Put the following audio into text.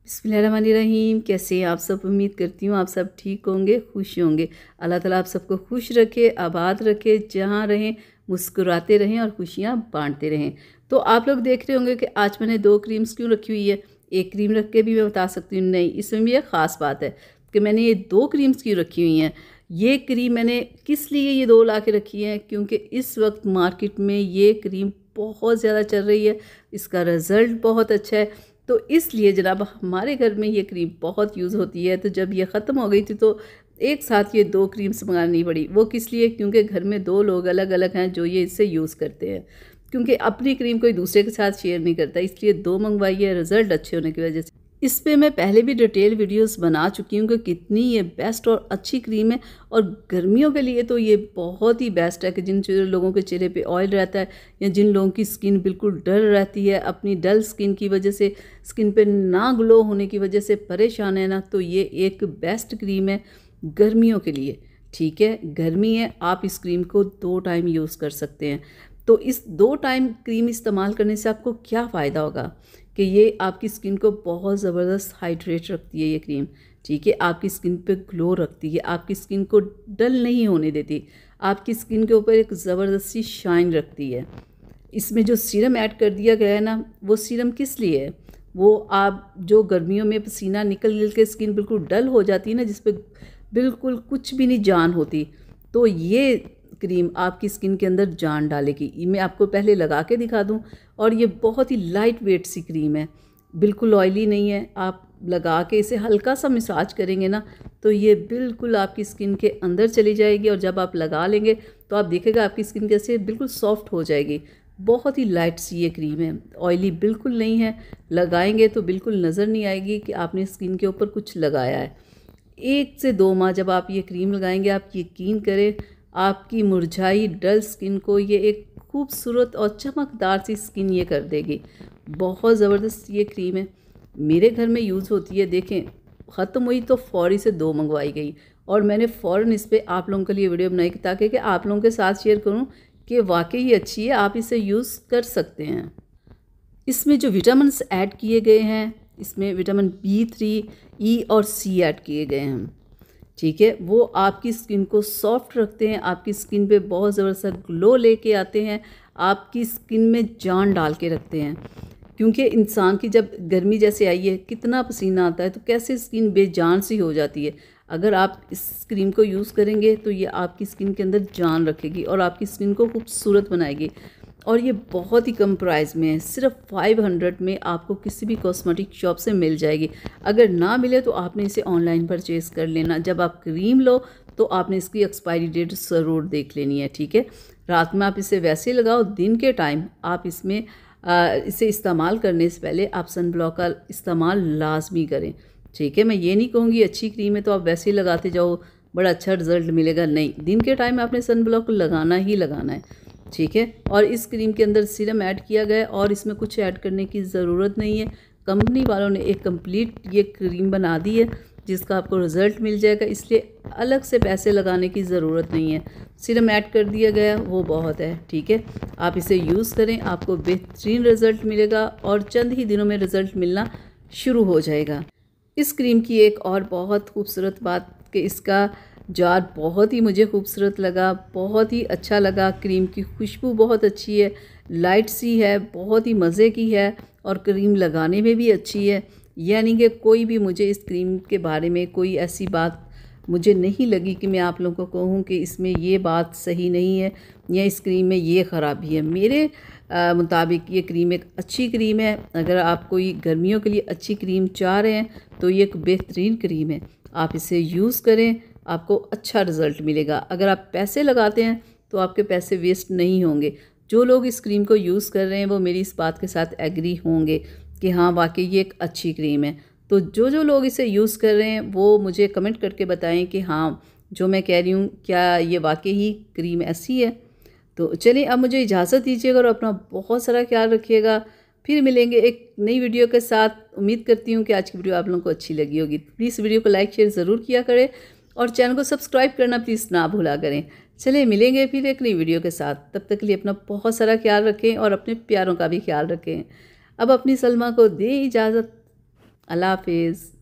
बिस्मिल्लाहिर्रहमानिर्रहीम। कैसे हैं आप सब? उम्मीद करती हूँ आप सब ठीक होंगे, खुश होंगे। अल्लाह ताला आप सबको खुश रखे, आबाद रखे, जहाँ रहें मुस्कुराते रहें और खुशियाँ बांटते रहें। तो आप लोग देख रहे होंगे कि आज मैंने 2 क्रीम्स क्यों रखी हुई है। एक क्रीम रख के भी मैं बता सकती हूँ, नहीं इसमें भी एक ख़ास बात है कि मैंने ये 2 क्रीम्स क्यों रखी हुई हैं। ये क्रीम मैंने किस लिए ये 2 ला के रखी हैं, क्योंकि इस वक्त मार्केट में ये क्रीम बहुत ज़्यादा चल रही है, इसका रिज़ल्ट बहुत अच्छा है। तो इसलिए जनाब हमारे घर में ये क्रीम बहुत यूज़ होती है। तो जब ये ख़त्म हो गई थी तो एक साथ ये 2 क्रीम्स मंगानी पड़ी। वो किस लिए? क्योंकि घर में 2 लोग अलग अलग हैं जो ये इससे यूज़ करते हैं, क्योंकि अपनी क्रीम कोई दूसरे के साथ शेयर नहीं करता, इसलिए 2 मंगवाई है रिज़ल्ट अच्छे होने की वजह से। इस पे मैं पहले भी डिटेल वीडियोस बना चुकी हूँ कि कितनी ये बेस्ट और अच्छी क्रीम है। और गर्मियों के लिए तो ये बहुत ही बेस्ट है कि जिन लोगों के चेहरे पे ऑयल रहता है या जिन लोगों की स्किन बिल्कुल डल रहती है, अपनी डल स्किन की वजह से, स्किन पे ना ग्लो होने की वजह से परेशान है ना, तो ये एक बेस्ट क्रीम है गर्मियों के लिए। ठीक है, गर्मी है, आप इस क्रीम को 2 टाइम यूज़ कर सकते हैं। तो इस 2 टाइम क्रीम इस्तेमाल करने से आपको क्या फ़ायदा होगा कि ये आपकी स्किन को बहुत ज़बरदस्त हाइड्रेट रखती है ये क्रीम। ठीक है, आपकी स्किन पे ग्लो रखती है, आपकी स्किन को डल नहीं होने देती, आपकी स्किन के ऊपर एक ज़बरदस्ती शाइन रखती है। इसमें जो सीरम ऐड कर दिया गया है ना, वो सीरम किस लिए है? वो आप जो गर्मियों में पसीना निकल के स्किन बिल्कुल डल हो जाती है ना, जिस पे बिल्कुल कुछ भी नहीं जान होती, तो ये क्रीम आपकी स्किन के अंदर जान डालेगी। ये मैं आपको पहले लगा के दिखा दूं। और ये बहुत ही लाइट वेट सी क्रीम है, बिल्कुल ऑयली नहीं है। आप लगा के इसे हल्का सा मसाज करेंगे ना, तो ये बिल्कुल आपकी स्किन के अंदर चली जाएगी। और जब आप लगा लेंगे तो आप देखेगा आपकी स्किन कैसे बिल्कुल सॉफ्ट हो जाएगी। बहुत ही लाइट सी ये क्रीम है, ऑयली बिल्कुल नहीं है। लगाएंगे तो बिल्कुल नज़र नहीं आएगी कि आपने स्किन के ऊपर कुछ लगाया है। 1 से 2 माह जब आप ये क्रीम लगाएंगे, आप यकीन करें आपकी मुरझाई डल स्किन को ये एक खूबसूरत और चमकदार सी स्किन ये कर देगी। बहुत ज़बरदस्त ये क्रीम है, मेरे घर में यूज़ होती है। देखें, ख़त्म हुई तो फ़ौरी से 2 मंगवाई गई और मैंने फ़ौरन इस पर आप लोगों के लिए वीडियो बनाई ताकि कि आप लोगों के साथ शेयर करूं कि वाकई ये अच्छी है, आप इसे यूज़ कर सकते हैं। इसमें जो विटामिन्स ऐड किए गए हैं, इसमें विटामिन B3, E और C ऐड किए गए हैं। ठीक है, वो आपकी स्किन को सॉफ्ट रखते हैं, आपकी स्किन पे बहुत ज़बरदस्त ग्लो लेके आते हैं, आपकी स्किन में जान डाल के रखते हैं। क्योंकि इंसान की जब गर्मी जैसे आई है, कितना पसीना आता है, तो कैसे स्किन बेजान सी हो जाती है। अगर आप इस क्रीम को यूज़ करेंगे तो ये आपकी स्किन के अंदर जान रखेगी और आपकी स्किन को खूबसूरत बनाएगी। और ये बहुत ही कम प्राइस में है, सिर्फ 500 में आपको किसी भी कॉस्मेटिक शॉप से मिल जाएगी। अगर ना मिले तो आपने इसे ऑनलाइन परचेज़ कर लेना। जब आप क्रीम लो तो आपने इसकी एक्सपायरी डेट ज़रूर देख लेनी है। ठीक है, रात में आप इसे वैसे लगाओ, दिन के टाइम आप इसमें इसे इस्तेमाल करने से पहले आप सन ब्लॉक का इस्तेमाल लाजमी करें। ठीक है, मैं ये नहीं कहूँगी अच्छी क्रीम है तो आप वैसे ही लगाते जाओ बड़ा अच्छा रिजल्ट मिलेगा, नहीं, दिन के टाइम आपने सन ब्लॉक लगाना ही लगाना है। ठीक है, और इस क्रीम के अंदर सीरम ऐड किया गया है और इसमें कुछ ऐड करने की ज़रूरत नहीं है। कंपनी वालों ने एक कंप्लीट ये क्रीम बना दी है जिसका आपको रिज़ल्ट मिल जाएगा, इसलिए अलग से पैसे लगाने की ज़रूरत नहीं है। सीरम ऐड कर दिया गया वो बहुत है। ठीक है, आप इसे यूज़ करें, आपको बेहतरीन रिज़ल्ट मिलेगा और चंद ही दिनों में रिज़ल्ट मिलना शुरू हो जाएगा। इस क्रीम की एक और बहुत खूबसूरत बात कि इसका जार बहुत ही मुझे खूबसूरत लगा, बहुत ही अच्छा लगा। क्रीम की खुशबू बहुत अच्छी है, लाइट सी है, बहुत ही मज़े की है और क्रीम लगाने में भी अच्छी है। यानी कि कोई भी मुझे इस क्रीम के बारे में कोई ऐसी बात मुझे नहीं लगी कि मैं आप लोगों को कहूँ कि इसमें ये बात सही नहीं है या इस क्रीम में ये ख़राबी है। मेरे मुताबिक ये क्रीम एक अच्छी क्रीम है। अगर आप कोई गर्मियों के लिए अच्छी क्रीम चाह रहे हैं तो ये एक बेहतरीन क्रीम है, आप इसे यूज़ करें, आपको अच्छा रिज़ल्ट मिलेगा। अगर आप पैसे लगाते हैं तो आपके पैसे वेस्ट नहीं होंगे। जो लोग इस क्रीम को यूज़ कर रहे हैं वो मेरी इस बात के साथ एग्री होंगे कि हाँ वाकई ये एक अच्छी क्रीम है। तो जो लोग इसे यूज़ कर रहे हैं वो मुझे कमेंट करके बताएं कि हाँ जो मैं कह रही हूँ क्या ये वाकई ही क्रीम ऐसी है। तो चलिए अब मुझे इजाज़त दीजिएगा और अपना बहुत सारा ख्याल रखिएगा। फिर मिलेंगे एक नई वीडियो के साथ। उम्मीद करती हूँ कि आज की वीडियो आप लोगों को अच्छी लगी होगी। प्लीज़ वीडियो को लाइक शेयर ज़रूर किया करें और चैनल को सब्सक्राइब करना प्लीज़ ना भूला करें। चलिए मिलेंगे फिर एक नई वीडियो के साथ, तब तक के लिए अपना बहुत सारा ख्याल रखें और अपने प्यारों का भी ख्याल रखें। अब अपनी सलमा को दें इजाज़त। अल्लाह हाफिज़।